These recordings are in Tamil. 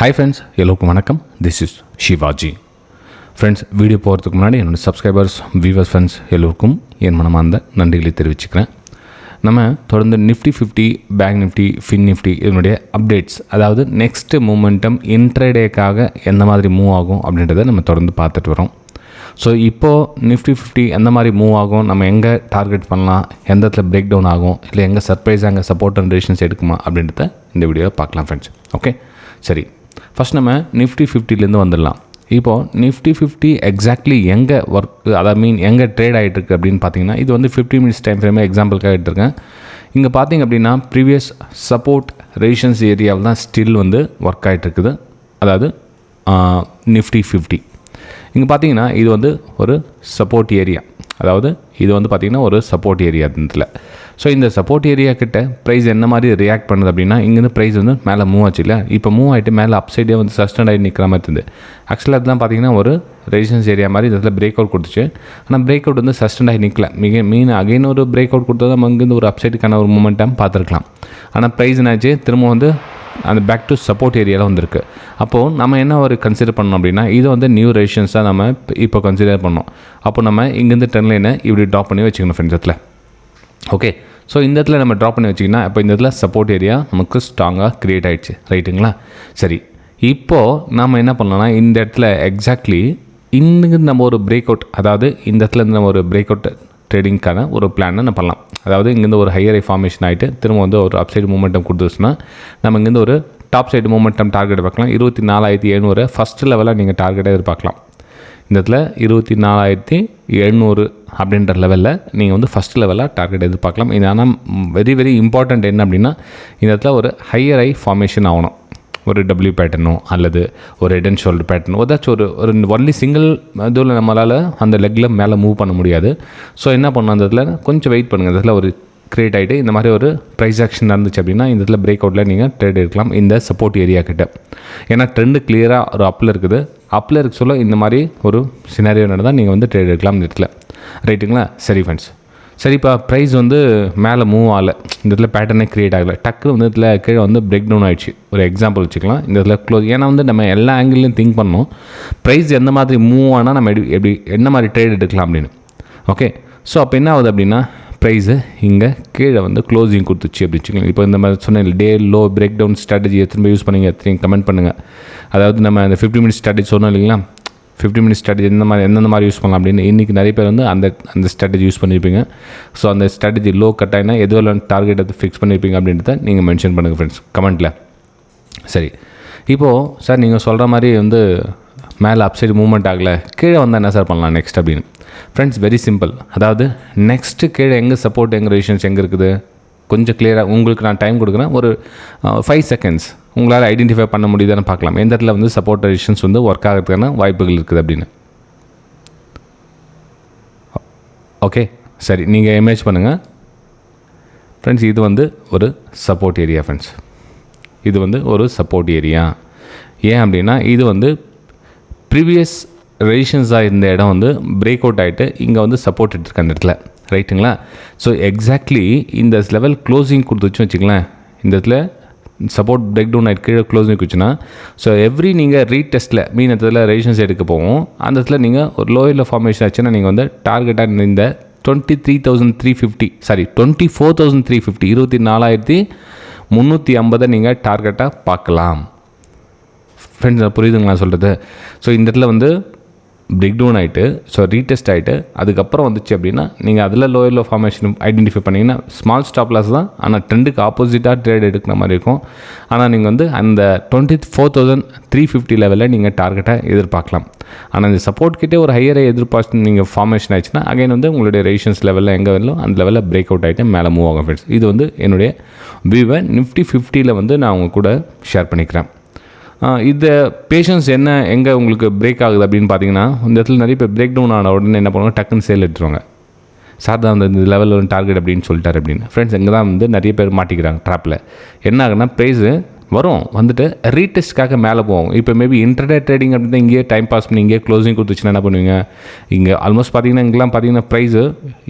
ஹாய் ஃப்ரெண்ட்ஸ், எல்லோருக்கும் வணக்கம். This is Shivaji. Friends, video போகிறதுக்கு முன்னாடி என்னோடய சப்ஸ்கிரைபர்ஸ், வியூவர்ஸ், ஃப்ரெண்ட்ஸ் எல்லோருக்கும் என் மனமார்ந்த நன்றிகளை தெரிவிச்சுக்கிறேன். நம்ம தொடர்ந்து Nifty 50, bank Nifty, fin Nifty இதனுடைய அப்டேட்ஸ், அதாவது நெக்ஸ்ட்டு மூமெண்டம் இன்ட்ரேடேக்காக எந்த மாதிரி மூவ் ஆகும் அப்படின்றத நம்ம தொடர்ந்து பார்த்துட்டு வரோம். ஸோ இப்போது நிஃப்டி 50 எந்த மாதிரி மூவ் ஆகும், நம்ம எங்கே டார்கெட் பண்ணலாம், எந்த இடத்துல பிரேக் டவுன் ஆகும், இல்லை எங்கே சர்ப்ரைஸாக எங்கே சப்போர்ட் அண்ட் ரெசிஸ்டன்ஸ் எடுக்குமா அப்படின்றத இந்த வீடியோவில் பார்க்கலாம் ஃப்ரெண்ட்ஸ். ஓகே, சரி. ஃபஸ்ட் நம்ம நிஃப்டி 50லேருந்து வந்துடலாம். இப்போது நிஃப்டி 50 எக்ஸாக்ட்லி எங்கே ஒர்க், எங்கே ட்ரேட் ஆகிட்டுருக்கு அப்படின்னு பார்த்தீங்கன்னா, இது வந்து 50 மினிட்ஸ் டைம் ஃப்ரேமே எக்ஸாம்பிளுக்காக எடுத்துருக்கேன். இங்கே பார்த்தீங்க அப்படின்னா ப்ரீவியஸ் சப்போர்ட் ரெசிஸ்டன்ஸ் ஏரியாவில் தான் ஸ்டில் வந்து ஒர்க் ஆகிட்டுருக்குது. அதாவது நிஃப்டி 50 இங்கே பார்த்தீங்கன்னா இது வந்து ஒரு சப்போர்ட் ஏரியா, அதாவது இது வந்து பார்த்திங்கன்னா ஒரு சப்போர்ட் ஏரியா இதில். ஸோ இந்த சப்போர்ட் ஏரியா கிட்ட ப்ரைஸ் என்ன மாதிரி ரியாக்ட் பண்ணுது அப்படின்னா, இங்கேருந்து ப்ரைஸ் வந்து மேலே மூவ் ஆச்சு இல்லை, இப்போ மூவ் ஆகிட்டு மேலே அப்சைடே வந்து சஸ்டெண்ட் ஆகி நிற்கிற மாதிரி இருந்தது. ஆக்சுவலாக அதெல்லாம் பார்த்திங்கன்னா ஒரு ரெசிஸ்டன்ஸ் ஏரியா மாதிரி இதில் பிரேக் அவுட் கொடுத்துச்சு. ஆனால் பிரேக் அவுட் வந்து சஸ்டெண்ட் ஆகி நிற்கல. மீன் அகைன் ஒரு பிரேக் அவுட் கொடுத்தா நம்ம இங்கேருந்து ஒரு அப்சைடுக்கான ஒரு மூமெண்ட்டாக பார்த்துருக்கலாம். ஆனால் ப்ரைஸ் என்னாச்சு, திரும்ப வந்து அந்த பேக் டு சப்போர்ட் ஏரியாவில் வந்திருக்கு. அப்போது நம்ம என்ன ஒரு கன்சிடர் பண்ணோம் அப்படின்னா, இது வந்து நியூ ரெசிஸ்டன்ஸாக நம்ம இப்போ கன்சிடர் பண்ணோம். அப்போ நம்ம இங்கேருந்து ட்ரெண்ட் லைனை இப்படி ட்ராப் பண்ணி வச்சுக்கணும் ஃப்ரெண்ட்ஸ் இடத்துல. ஓகே, ஸோ இந்த இடத்துல நம்ம ட்ராப் பண்ணி வச்சிங்கன்னா இப்போ இந்த இடத்துல சப்போர்ட் ஏரியா நமக்கு ஸ்ட்ராங்காக க்ரியேட் ஆகிடுச்சு, ரைட்டுங்களா? சரி, இப்போது நம்ம என்ன பண்ணலாம்னா, இந்த இடத்துல எக்ஸாக்ட்லி இங்கேருந்து நம்ம ஒரு பிரேக் அவுட், அதாவது இந்த இடத்துல நம்ம ஒரு பிரேக் அவுட் ட்ரேடிங்க்கான ஒரு பிளானை நம்ம பண்ணலாம். அதாவது இங்கேருந்து ஒரு ஹையர் ஃபார்மேஷன் ஆகிட்டு திரும்ப வந்து ஒரு அப்சைடு மூமெண்டம் கொடுத்துச்சுன்னா நம்ம இங்கேருந்து ஒரு டாப் சைடு மூமெண்டம் டார்கெட் பார்க்கலாம். 24,700 ஃபஸ்ட்டு லெவலாக நீங்கள் டார்கெட்டாக எதிர்பார்க்கலாம். இந்த இடத்துல 24,700 அப்படின்ற லெவலில் நீங்கள் வந்து ஃபஸ்ட் லெவலாக டார்கெட் எதிர்பார்க்கலாம். இது ஆனால் வெரி வெரி இம்பார்ட்டண்ட் என்ன அப்படின்னா, இந்த இடத்துல ஒரு ஹையர் ஃபார்மேஷன் ஆகணும். ஒரு டபிள்யூ பேட்டர்னோ அல்லது ஒரு ஹெட் அண்ட் ஷோல்டர் பேட்டர்னோ ஏதாச்சும் ஒரு ஒன்லி சிங்கிள் இதில் நம்மளால் அந்த லெக்கில் மேலே மூவ் பண்ண முடியாது. ஸோ என்ன பண்ணணும், அந்த இதில் கொஞ்சம் வெயிட் பண்ணுங்கள். இந்த இடத்துல ஒரு க்ரியேட் ஆகிட்டு இந்த மாதிரி ஒரு ப்ரைஸ் ஆக்ஷன் நடந்துச்சு அப்படின்னா இந்த இடத்துல பிரேக் அவுட்டில் நீங்கள் ட்ரேட் எடுக்கலாம் இந்த சப்போர்ட் ஏரியா கிட்ட. ஏன்னா ட்ரெண்டு கிளியராக ஒரு அப்பில் இருக்குது. அப்பில் இருக்க சொல்ல இந்த மாதிரி ஒரு சினாரியோ நடந்தால் நீங்கள் வந்து ட்ரேட் எடுக்கலாம் இந்த இடத்துல, ரைட்டுங்களா? சரி ஃப்ரெண்ட்ஸ், சரிப்பா ப்ரைஸ் வந்து மேலே மூவ் ஆகலை, இந்த இடத்துல பேட்டர்னே க்ரியேட் ஆகலை, டக்கு வந்து இதில் கீழே வந்து பிரேக் டவுன் ஆகிடுச்சு. ஒரு எக்ஸாம்பிள் வச்சுக்கலாம். இந்த இடத்துல க்ளோஸ், ஏன்னா வந்து நம்ம எல்லா ஆங்கிள்லையும் திங்க் பண்ணணும், ப்ரைஸ் எந்த மாதிரி மூவ் ஆனால் நம்ம எப்படி என்ன மாதிரி ட்ரேட் எடுக்கலாம் அப்படின்னு. ஓகே, ஸோ அப்போ என்ன ஆகுது அப்படின்னா, ப்ரைஸு இங்கே கீழே வந்து க்ளோசிங் கொடுத்துச்சு அப்படி வச்சுக்கலாம். இப்போ இந்த மாதிரி சொன்ன day low breakdown strategy எத்தனை யூஸ் பண்ணுங்க, எத்தனை கமெண்ட் பண்ணுங்கள். அதாவது நம்ம அந்த 50 மினிட்ஸ் ஸ்ட்ராட்டஜி சொன்னோம் இல்லைங்களா, 50 மினிட்ஸ் ஸ்ட்ராட்டஜி எந்தெந்த மாதிரி யூஸ் பண்ணலாம் அப்படின்னு. இன்றைக்கி நிறைய பேர் வந்து அந்த ஸ்ட்ராட்டஜி யூஸ் பண்ணியிருப்பீங்க. ஸோ அந்த ஸ்ட்ராட்டஜி லோ கட் ஆகினா எதுவும் டார்கெட் எடுத்து ஃபிக்ஸ் பண்ணியிருப்பீங்க அப்படின்றத நீங்கள் மென்ஷன் பண்ணுங்கள் ஃப்ரெண்ட்ஸ் கமெண்ட்டில். சரி, இப்போது சார் நீங்கள் சொல்கிற மாதிரி வந்து மேலே அப்சைடு மூவ்மெண்ட் ஆகலை, கீழே வந்தால் என்ன சார் பண்ணலாம் நெக்ஸ்ட் அப்படின்னு. Friends very simple. அதாவது நெக்ஸ்ட்டு கீழே எங்கே சப்போர்ட், எங்கே ரெசிஸ்டன்ஸ் எங்கே இருக்குது கொஞ்சம் கிளியராக உங்களுக்கு நான் டைம் கொடுக்குறேன். ஒரு 5 செகண்ட்ஸ் உங்களால் ஐடென்டிஃபை பண்ண முடியுதான்னு பார்க்கலாம். எந்த இடத்துல வந்து சப்போர்ட் ரெசிஸ்டன்ஸ் வந்து ஒர்க் ஆகிறதுக்கான வாய்ப்புகள் இருக்குது அப்படின்னு. ஓகே, சரி, நீங்கள் இமேஜ் பண்ணுங்கள் ஃப்ரெண்ட்ஸ். இது வந்து ஒரு சப்போர்ட் ஏரியா ஃப்ரெண்ட்ஸ். இது வந்து ஒரு சப்போர்ட் ஏரியா. ஏன் அப்படின்னா இது வந்து ப்ரீவியஸ் ரெசிஸ்டன்ஸாக இருந்த இடம் வந்து பிரேக் அவுட் ஆகிட்டு இங்கே வந்து சப்போர்ட் எடுத்துருக்கு அந்த இடத்துல, ரைட்டுங்களா? ஸோ எக்ஸாக்ட்லி இந்த லெவல் க்ளோசிங் கொடுத்துச்சுன்னு வச்சுக்கலாம். இந்த இடத்துல சப்போர்ட் பிரேக் டவுன் ஆகிட்டு கீழே க்ளோசிங் வச்சுன்னா, ஸோ எவ்ரி நீங்கள் ரீடெஸ்ட்டில் இடத்துல ரெசிஸ்டன்ஸ் எடுக்க போவோம். அந்த இடத்துல நீங்கள் ஒரு லோயரில் ஃபார்மேஷன் ஆச்சுன்னா நீங்கள் வந்து டார்கெட்டாக இந்த 23,350 24,350 24,350 நீங்கள் டார்கெட்டாக பார்க்கலாம் ஃப்ரெண்ட்ஸ். புரியுதுங்களா சொல்கிறது? ஸோ இந்த இடத்துல வந்து பிரேக் டவுன் ஆகிட்டு ஸோ ரீடெஸ்ட் ஆகிட்டு அதுக்கப்புறம் வந்துச்சு அப்படின்னா நீங்கள் அதில் லோயர் லோ ஃபார்மேஷன் ஐடென்டிஃபை பண்ணிங்கன்னா ஸ்மால் ஸ்டாப் லாஸ் தான். ஆனால் ட்ரெண்டுக்கு ஆப்போசிட்டாக ட்ரேட் எடுக்கிற மாதிரி இருக்கும். ஆனால் நீங்கள் வந்து அந்த 24,350 லெவலில் நீங்கள் டார்கெட்டாக எதிர்பார்க்கலாம். ஆனால் இந்த சப்போர்ட் கிட்டே ஒரு ஹையரை எதிர்பார்த்து நீங்கள் ஃபார்மேஷன் ஆச்சுன்னா அகைன் வந்து உங்களுடைய ரெசிஸ்டன்ஸ் லெவலில் எங்கே வரலும் அந்த லெவலில் பிரேக் அவுட் ஆகிட்டு மேலே மூவ் ஆகும் ஃப்ரெண்ட்ஸ். இது வந்து என்னுடைய வியூவை நிஃப்டி 50ல் வந்து நான் உங்கள் கூட ஷேர் பண்ணிக்கிறேன். இந்த பேஷன்ஸ் என்ன எங்கே உங்களுக்கு பிரேக் ஆகுது அப்படின்னு பார்த்தீங்கன்னா, இந்த இடத்துல நிறைய பேர் பிரேக் டவுன் ஆன உடனே என்ன பண்ணுவாங்க, டக்குன்னு சேல் எடுத்துருவாங்க. சார் தான் இந்த லெவலில் ஒரு டார்கெட் அப்படின்னு சொல்லிட்டார் அப்படின்னு. ஃப்ரெண்ட்ஸ் எங்கே தான் வந்து நிறைய பேர் மாட்டிக்கிறாங்க ட்ராப்பில். என்ன ஆகுனா ப்ரைஸு வரும் வந்துட்டு ரீடெஸ்ட்காக மேலே போவோம். இப்போ மேபி இன்டர்டே ட்ரேடிங் அப்படின்னா இங்கேயே டைம் பாஸ் பண்ணி இங்கேயே க்ளோசிங் கொடுத்துச்சுன்னா என்ன பண்ணுவீங்க, இங்கே ஆல்மோஸ்ட் பார்த்தீங்கன்னா இங்கெல்லாம் பார்த்தீங்கன்னா ப்ரைஸு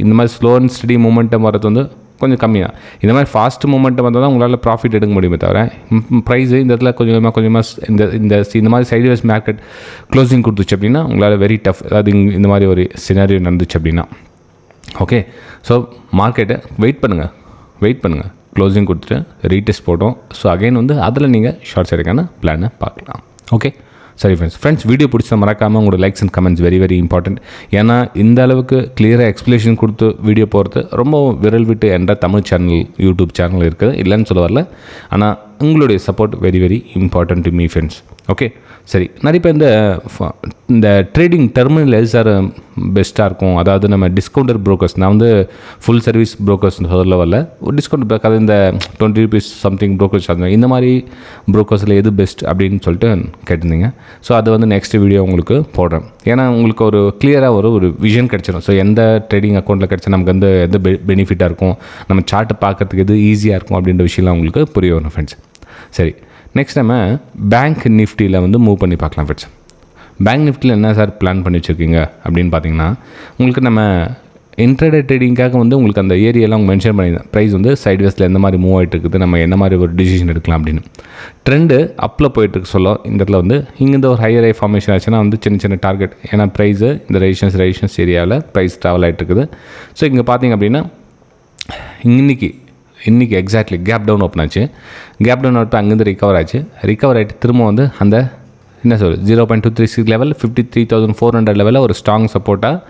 இந்த மாதிரி ஸ்லோ அண்ட் ஸ்டடி மூமெண்டம் வரது வந்து கொஞ்சம் கம்மியாக இந்த மாதிரி ஃபாஸ்ட் மூமெண்ட் வந்தால் தான் உங்களால் ப்ராஃபிட் எடுக்க முடியுமே தவிர ப்ரைஸு இந்த இடத்துல கொஞ்சமாக இந்த மாதிரி சைட்வேஸ் மார்க்கெட் க்ளோசிங் கொடுத்துச்சு அப்படின்னா உங்களால் வெரி டஃப். அதாவது இந்த மாதிரி ஒரு சினாரியோ நடந்துச்சு அப்படின்னா ஓகே. ஸோ மார்க்கெட்டை வெயிட் பண்ணுங்கள் க்ளோசிங் கொடுத்துட்டு ரீடெஸ்ட் போட்டோம். ஸோ அகைன் வந்து அதில் நீங்கள் ஷார்ட் சைடுக்கான பிளானை பார்க்கலாம். ஓகே சரி ஃப்ரெண்ட்ஸ் வீடியோ பிடிச்சா மறக்காமல் உங்களோட likes and comments very important. ஏன்னா இந்த அளவுக்கு கிளியராக எக்ஸ்ப்ளனேஷன் கொடுத்து வீடியோ போகிறது ரொம்ப விரல் விட்டு என்ற தமிழ் சேனல் யூடியூப் சேனல் இருக்குது, இல்லைன்னு சொல்ல வரல. ஆனால் உங்களுடைய support very important to me friends. Okay சரி, நிறைய பேர் இந்த ட்ரேடிங் டெர்மினல் எது சார் பெஸ்ட்டாக இருக்கும், அதாவது நம்ம டிஸ்கவுண்டர் ப்ரோக்கர்ஸ், நான் வந்து ஃபுல் சர்வீஸ் ப்ரோக்கர்ஸ் சொல்ல வரல, ஒரு டிஸ்கவுண்ட் ப்ரோக்கர், அது இந்த 20 rupees சம்திங் ப்ரோக்கர்ஸ் இந்த மாதிரி ப்ரோக்கர்ஸில் எது பெஸ்ட் அப்படின்னு சொல்லிட்டு கேட்டிருந்தீங்க. ஸோ அது வந்து நெக்ஸ்ட் வீடியோ உங்களுக்கு போடுறேன். ஏன்னா உங்களுக்கு ஒரு கிளியராக ஒரு விஷன் கிடச்சிடும். ஸோ எந்த ட்ரேடிங் அக்கௌண்ட்டில் கிடச்சா நமக்கு வந்து எது பெனிஃபிட்டாக இருக்கும், நம்ம சார்ட்டை பார்க்கறதுக்கு எது ஈஸியாக இருக்கும் அப்படின்ற விஷயம்லாம் உங்களுக்கு புரிய வரும் ஃப்ரெண்ட்ஸ். சரி, நெக்ஸ்ட் நம்ம பேங்க் நிஃப்டியில் வந்து மூவ் பண்ணி பார்க்கலாம் ஃப்ரெண்ட்ஸ். பேங்க் நிஃப்டியில் என்ன சார் பிளான் பண்ணி வச்சுருக்கீங்க அப்படின்னு பார்த்தீங்கன்னா, உங்களுக்கு நம்ம இன்ட்ராடே ட்ரேடிங்காக வந்து உங்களுக்கு அந்த ஏரியாலாம் மென்ஷன் பண்ணியிருந்தேன். ப்ரைஸ் வந்து சைட்வேஸில் எந்த மாதிரி மூவ் ஆகிட்டு இருக்குது, நம்ம என்ன மாதிரி ஒரு டிசிஷன் எடுக்கலாம் அப்படின்னு. ட்ரெண்டு அப்பில் போயிட்டுருக்கு சொல்ல இந்த இடத்துல வந்து இங்கேருந்து ஒரு ஹையர் ஐ ஃபார்மேஷன் ஆச்சுன்னா வந்து சின்ன டார்கெட், ஏன்னா ப்ரைஸு இந்த ரெசிஸ்டன்ஸ் ஏரியாவில் ப்ரைஸ் ட்ராவல் ஆகிட்டு இருக்குது. ஸோ இங்கே பார்த்தீங்க அப்படின்னா இன்றைக்கி எக்ஸாக்ட்லி கேப் டவுன் ஓப்பன் ஆச்சு. கேப் டவுன் ஆகிட்டு அங்கேருந்து ரிகவர் ஆகிட்டு திரும்ப வந்து அந்த 0.236 லெவல் 53,400 லெவலில் ஒரு ஸ்ட்ராங் சப்போர்ட்டாக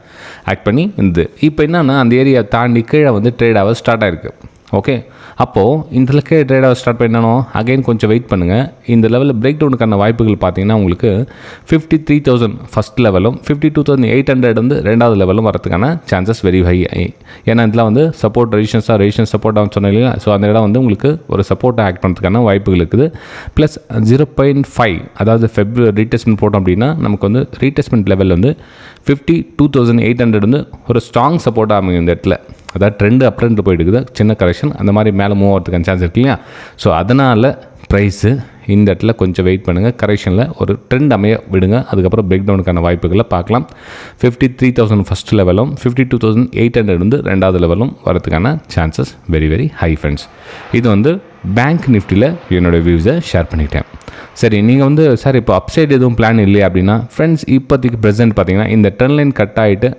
ஆக்ட் பண்ணி இருந்தது. இப்போ என்னன்னா அந்த ஏரியா தாண்டி கீழே வந்து ட்ரேட் ஆக ஸ்டார்ட் ஆகிருக்கு. ஓகே, அப்போது இந்த கீழே ட்ரேட் ஆக ஸ்டார்ட் பண்ணணும். அகைன் கொஞ்சம் வெயிட் பண்ணுங்கள். இந்த லெவலில் பிரேக் டவுனுக்கான வாய்ப்புகள் பார்த்தீங்கன்னா உங்களுக்கு 53,000 ஃபஸ்ட் லெவலும் 52,800 வந்து ரெண்டாவது லெவலும் வரதுக்கான சான்சஸ் வெரி ஹை. ஏன்னா இதில் வந்து சப்போர்ட் ரெசிஸ்டன்ஸ் சப்போர்ட் ஆகும் சொன்னேன் இல்லையா. ஸோ அந்த இடம் வந்து உங்களுக்கு ஒரு சப்போர்ட்டை ஆக்ட் பண்ணுறதுக்கான வாய்ப்புகள் இருக்குது. ப்ளஸ் 0.5 அதாவது ஃபெப்ரவரி ரீடெஸ்ட்மெண்ட் போட்டோம் அப்படின்னா நமக்கு வந்து ரீடெஸ்ட்மெண்ட் லெவல் வந்து 52,800 வந்து ஒரு ஸ்ட்ராங் சப்போர்ட்டாக அமையும் இந்த இடத்துல. அதாவது ட்ரெண்டு அப் ட்ரெண்டு போயிட்டு இருக்குது, சின்ன கரெக்ஷன் அந்த மாதிரி மேலே மூவ் ஆகிறதுக்கான சான்ஸ் இருக்கு இல்லையா. ஸோ அதனால் ப்ரைஸு இந்த இடத்துல கொஞ்சம் வெயிட் பண்ணுங்கள், கரெக்ஷனில் ஒரு ட்ரெண்ட் அமைய விடுங்க. அதுக்கப்புறம் பிரேக் டவுனுக்கான வாய்ப்புகளை பார்க்கலாம். 53,000 ஃபஸ்ட் லெவலும் 52,800 வந்து ரெண்டாவது லெவலும் வரதுக்கான சான்சஸ் வெரி ஹை ஃப்ரெண்ட்ஸ். இது வந்து பேங்க் நிஃப்டியில் என்னோடய வியூஸை ஷேர் பண்ணிக்கிட்டேன். சரி, நீங்கள் வந்து சார் இப்போ அப்சைட் எதுவும் பிளான் இல்லையா அப்படின்னா ஃப்ரெண்ட்ஸ், இப்போதைக்கு ப்ரெசென்ட் பார்த்தீங்கன்னா இந்த ட்ரெண்ட் லைன் கட் ஆகிட்டு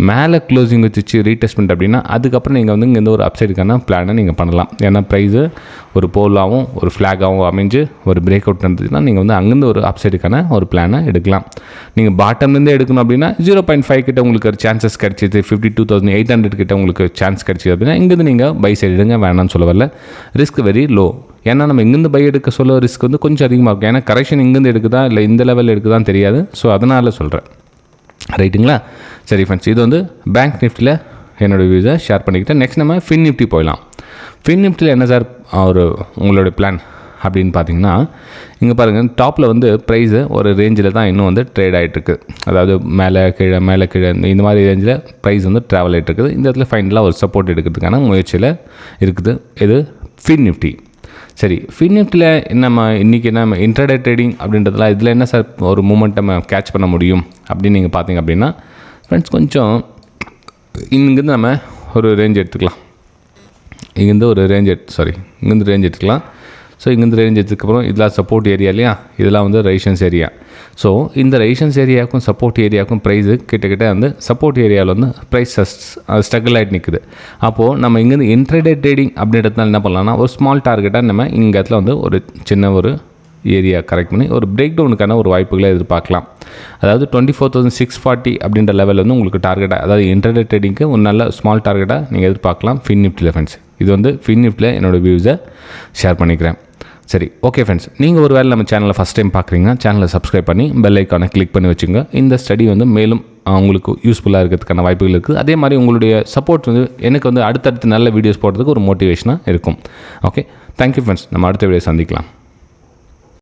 மேலே க்ளோசிங் வச்சு ரீடெஸ்ட்மெண்ட் அப்படின்னா அதுக்கப்புறம் நீங்கள் வந்து இங்கேருந்து ஒரு அப்சைடுக்கான பிளானை நீங்கள் பண்ணலாம். ஏன்னா ப்ரைஸு ஒரு போலாகவும் ஒரு ஃப்ளாகாகவும் அமைஞ்சு ஒரு பிரேக் அவுட் நடந்துச்சுன்னா நீங்கள் வந்து அங்கேருந்து ஒரு அப்சைடுக்கான ஒரு பிளானை எடுக்கலாம். நீங்கள் பாட்டம்லேருந்தே எடுக்கணும் அப்படின்னா 0.5 கிட்ட உங்களுக்கு ஒரு சான்சஸ் கிடச்சிது, 52,800 கிட்ட உங்களுக்கு சான்ஸ் கிடச்சிது அப்படின்னா இங்கேருந்து நீங்கள் பை சைடு எடுங்க, வேணாம்னு சொல்ல வரல. Risk very low. ஏன்னா நம்ம இங்கேருந்து பை எடுக்க சொல்ல ரிஸ்க் வந்து கொஞ்சம் அதிகமாக இருக்கும். ஏன்னா கரெக்ஷன் இங்கேருந்து எடுக்குதா இல்லை இந்த லெவலில் எடுக்குதான்னு தெரியாது. ஸோ அதனால் சொல்கிறேன், ரைட்டுங்களா. சரி ஃப்ரெண்ட்ஸ், இது வந்து பேங்க் நிஃப்டியில் என்னோடய வியூஸை ஷேர் பண்ணிக்கிட்டேன். நெக்ஸ்ட் நம்ம ஃபின் நிஃப்டி போயிடலாம். ஃபின் நிஃப்டியில் என்ன சார் ஒரு உங்களோட பிளான் அப்படின்னு பார்த்தீங்கன்னா, இங்கே பாருங்கள் டாப்பில் வந்து ப்ரைஸு ஒரு ரேஞ்சில் தான் இன்னும் வந்து ட்ரேட் ஆகிட்டுருக்கு. அதாவது மேலே கீழே இந்த மாதிரி ரேஞ்சில் ப்ரைஸ் வந்து ட்ராவல் ஆகிட்டுருக்குது. இந்த இடத்துல ஃபைனலாக ஒரு சப்போர்ட் எடுக்கிறதுக்கான முயற்சியில் இருக்குது இது ஃபின் நிஃப்டி. சரி, ஃபின் நிஃப்டியில் நம்ம இன்றைக்கி நம்ம இன்ட்ராடே ட்ரேடிங் அப்படின்றதுல இதில் என்ன சார் ஒரு மூமெண்ட் நம்ம கேட்ச் பண்ண முடியும் அப்படின்னு நீங்கள் பார்த்தீங்க அப்படின்னா ஃப்ரெண்ட்ஸ், கொஞ்சம் இங்கேருந்து நம்ம ஒரு ரேஞ்ச் எடுத்துக்கலாம். இங்கேருந்து ரேஞ்ச் எடுத்துக்கலாம். ஸோ இங்கேருந்து ரேஞ்ச் எடுத்ததுக்கப்புறம் இதெல்லாம் சப்போர்ட் ஏரியா இல்லையா, இதெல்லாம் வந்து ரெசிஸ்டன்ஸ் ஏரியா. ஸோ இந்த ரெசிஸ்டன்ஸ் ஏரியாவுக்கும் சப்போர்ட் ஏரியாவுக்கும் ப்ரைஸு கிட்டக்கிட்ட வந்து சப்போர்ட் ஏரியாவில் வந்து ப்ரைஸ் ஸ்ட்ரகிள் ஆகிட்டு நிற்குது. அப்போது நம்ம இங்கேருந்து இன்ட்ராடே ட்ரேடிங் அப்படின்றதுனால என்ன பண்ணலாம்னா ஒரு ஸ்மால் டார்கெட்டாக நம்ம இங்கே இடத்துல வந்து ஒரு சின்ன ஒரு ஏரியா கரெக்ட் பண்ணி ஒரு பிரேக் டவுனுக்கான ஒரு வாய்ப்புகளை எதிர்பார்க்கலாம். அதாவது 24,640 அப்படின்ற லெவலில் வந்து உங்களுக்கு டார்கெட்டாக, அதாவது இன்ட்ராடே ட்ரேடிங்க்கு ஒரு நல்ல ஸ்மால் டார்கெட்டாக நீங்கள் எதிர்பார்க்கலாம் ஃபின் நிஃப்டியில் ஃப்ரெண்ட்ஸ். இது வந்து ஃபின் நிஃப்டியில் என்னோடய வியூஸை ஷேர் பண்ணிக்கிறேன். சரி, ஓகே ஃப்ரெண்ட்ஸ், நீங்கள் ஒரு வேளை நம்ம சேனலை ஃபஸ்ட் டைம் பார்க்குறீங்கன்னா சேனலை சப்ஸ்கிரைப் பண்ணி பெல் ஐக்கானை கிளிக் பண்ணி வச்சுங்க. இந்த ஸ்டடி வந்து மேலும் உங்களுக்கு யூஸ்ஃபுல்லாக இருக்கிறதுக்கான வாய்ப்புகள் இருக்குது. அதே மாதிரி உங்களுடைய சப்போர்ட் வந்து எனக்கு வந்து அடுத்தடுத்து நல்ல வீடியோஸ் போடுறதுக்கு ஒரு மோட்டிவேஷனாக இருக்கும். ஓகே, தேங்க்யூ ஃப்ரெண்ட்ஸ், நம்ம அடுத்த வீடியோ சந்திக்கலாம்.